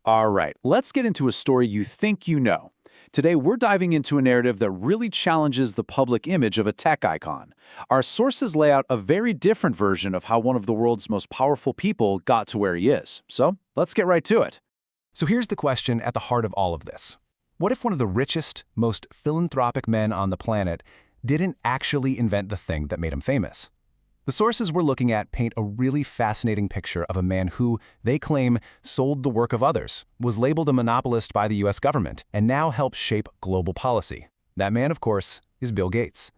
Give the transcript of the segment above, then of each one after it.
All right, let's get into a story you think you know. Today, we're diving into a narrative that really challenges the public image of a tech icon. Our sources lay out a very different version of how one of the world's most powerful people got to where he is. So, let's get right to it. So here's the question at the heart of all of this. What if one of the richest, most philanthropic men on the planet didn't actually invent the thing that made him famous? The sources we're looking at paint a really fascinating picture of a man who, they claim, sold the work of others, was labeled a monopolist by the US government, and now helps shape global policy. That man, of course, is Bill Gates.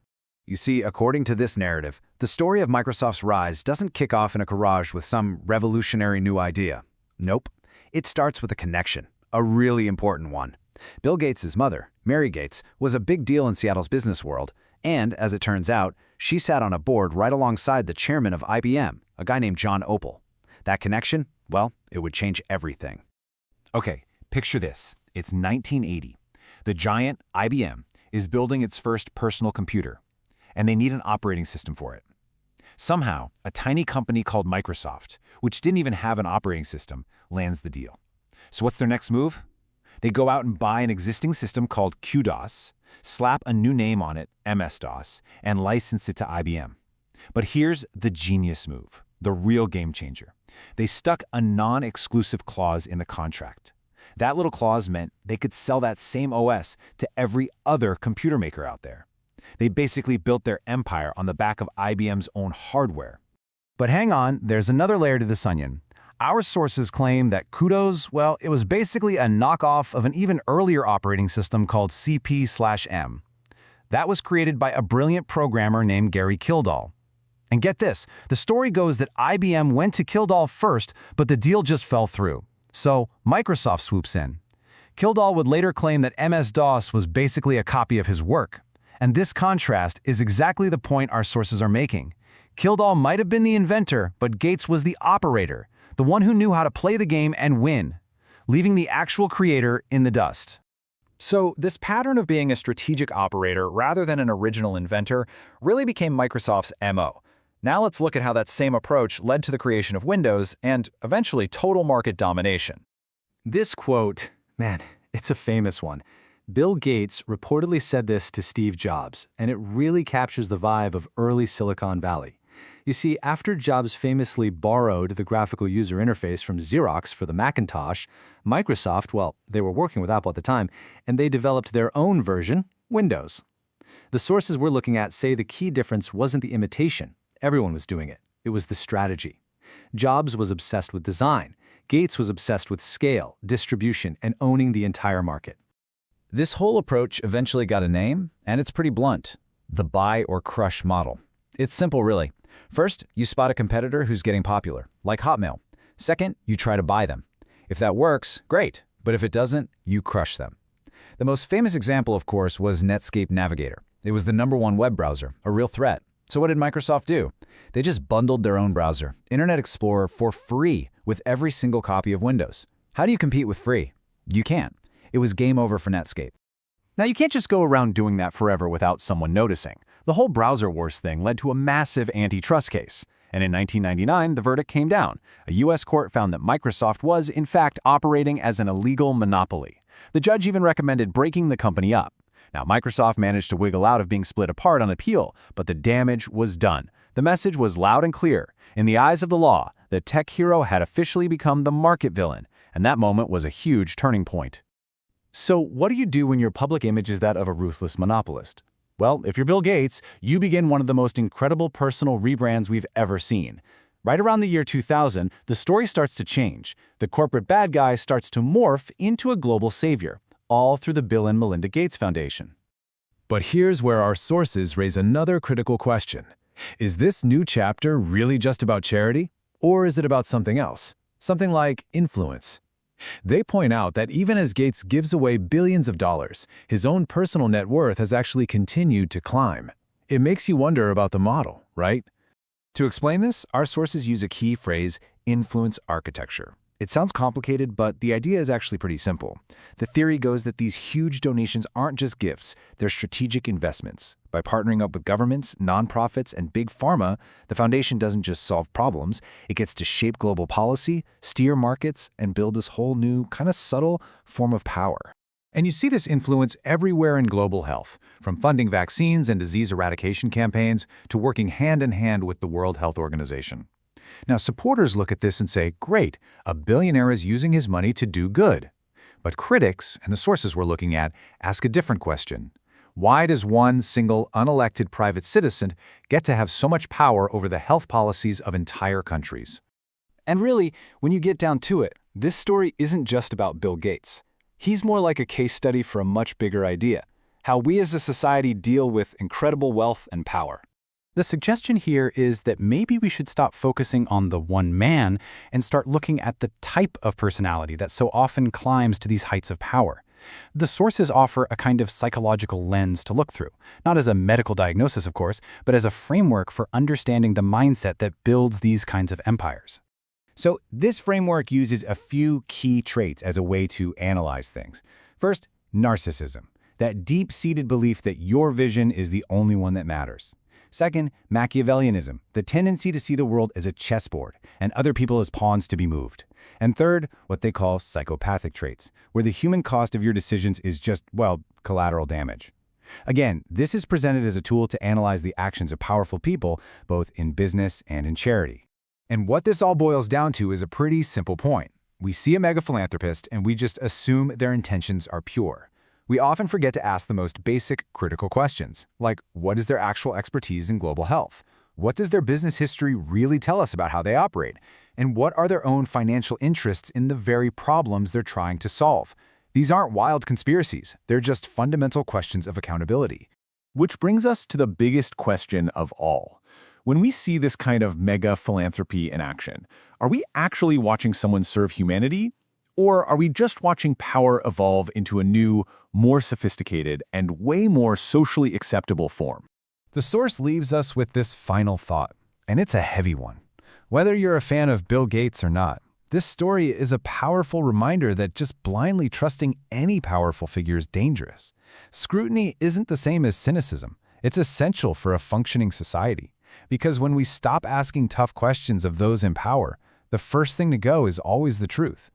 You see, according to this narrative, the story of Microsoft's rise doesn't kick off in a garage with some revolutionary new idea. Nope. It starts with a connection, a really important one. Bill Gates' mother, Mary Gates, was a big deal in Seattle's business world, and, as it turns out, she sat on a board right alongside the chairman of IBM, a guy named John Opel. That connection, well, it would change everything. Okay, picture this. It's 1980. The giant IBM is building its first personal computer, and they need an operating system for it. Somehow, a tiny company called Microsoft, which didn't even have an operating system, lands the deal. So what's their next move? They go out and buy an existing system called QDOS, slap a new name on it, MS-DOS, and license it to IBM. But here's the genius move, the real game changer. They stuck a non-exclusive clause in the contract. That little clause meant they could sell that same OS to every other computer maker out there. They basically built their empire on the back of IBM's own hardware. But hang on, there's another layer to this onion. Our sources claim that QDOS, well, it was basically a knockoff of an even earlier operating system called CP/M. That was created by a brilliant programmer named Gary Kildall. And get this, the story goes that IBM went to Kildall first, but the deal just fell through. So Microsoft swoops in. Kildall would later claim that MS-DOS was basically a copy of his work. And this contrast is exactly the point our sources are making. Kildall might have been the inventor, but Gates was the operator, the one who knew how to play the game and win, leaving the actual creator in the dust. So, this pattern of being a strategic operator rather than an original inventor really became Microsoft's MO. Now let's look at how that same approach led to the creation of Windows and, eventually, total market domination. This quote, man, it's a famous one. Bill Gates reportedly said this to Steve Jobs, and it really captures the vibe of early Silicon Valley. You see, after Jobs famously borrowed the graphical user interface from Xerox for the Macintosh, Microsoft, well, they were working with Apple at the time, and they developed their own version, Windows. The sources we're looking at say the key difference wasn't the imitation. Everyone was doing it. It was the strategy. Jobs was obsessed with design. Gates was obsessed with scale, distribution, and owning the entire market. This whole approach eventually got a name, and it's pretty blunt: the buy or crush model. It's simple, really. First, you spot a competitor who's getting popular, like Hotmail. Second, you try to buy them. If that works, great, but if it doesn't, you crush them. The most famous example, of course, was Netscape Navigator. It was the #1 web browser, a real threat. So what did Microsoft do? They just bundled their own browser, Internet Explorer, for free with every single copy of Windows. How do you compete with free? You can't. It was game over for Netscape. Now, you can't just go around doing that forever without someone noticing. The whole browser wars thing led to a massive antitrust case. And in 1999, the verdict came down. A U.S. court found that Microsoft was, in fact, operating as an illegal monopoly. The judge even recommended breaking the company up. Now, Microsoft managed to wiggle out of being split apart on appeal, but the damage was done. The message was loud and clear. In the eyes of the law, the tech hero had officially become the market villain, and that moment was a huge turning point. So what do you do when your public image is that of a ruthless monopolist? Well, if you're Bill Gates, you begin one of the most incredible personal rebrands we've ever seen. Right around the year 2000, the story starts to change. The corporate bad guy starts to morph into a global savior, all through the Bill and Melinda Gates Foundation. But here's where our sources raise another critical question. Is this new chapter really just about charity? Or is it about something else? Something like influence? They point out that even as Gates gives away billions of dollars, his own personal net worth has actually continued to climb. It makes you wonder about the model, right? To explain this, our sources use a key phrase, influence architecture. It sounds complicated, but the idea is actually pretty simple. The theory goes that these huge donations aren't just gifts, they're strategic investments. By partnering up with governments, nonprofits, and big pharma, the foundation doesn't just solve problems, it gets to shape global policy, steer markets, and build this whole new, kind of subtle form of power. And you see this influence everywhere in global health, from funding vaccines and disease eradication campaigns to working hand in hand with the World Health Organization. Now, supporters look at this and say, great, a billionaire is using his money to do good. But critics, and the sources we're looking at, ask a different question. Why does one single unelected private citizen get to have so much power over the health policies of entire countries? And really, when you get down to it, this story isn't just about Bill Gates. He's more like a case study for a much bigger idea, how we as a society deal with incredible wealth and power. The suggestion here is that maybe we should stop focusing on the one man and start looking at the type of personality that so often climbs to these heights of power. The sources offer a kind of psychological lens to look through, not as a medical diagnosis, of course, but as a framework for understanding the mindset that builds these kinds of empires. So this framework uses a few key traits as a way to analyze things. First, narcissism, that deep-seated belief that your vision is the only one that matters. Second, Machiavellianism, the tendency to see the world as a chessboard and other people as pawns to be moved. And third, what they call psychopathic traits, where the human cost of your decisions is just, well, collateral damage. Again, this is presented as a tool to analyze the actions of powerful people, both in business and in charity. And what this all boils down to is a pretty simple point. We see a mega philanthropist and we just assume their intentions are pure. We often forget to ask the most basic, critical questions, like what is their actual expertise in global health? What does their business history really tell us about how they operate? And what are their own financial interests in the very problems they're trying to solve? These aren't wild conspiracies, they're just fundamental questions of accountability. Which brings us to the biggest question of all. When we see this kind of mega philanthropy in action, are we actually watching someone serve humanity? Or are we just watching power evolve into a new, more sophisticated, and way more socially acceptable form? The source leaves us with this final thought, and it's a heavy one. Whether you're a fan of Bill Gates or not, this story is a powerful reminder that just blindly trusting any powerful figure is dangerous. Scrutiny isn't the same as cynicism. It's essential for a functioning society. Because when we stop asking tough questions of those in power, the first thing to go is always the truth.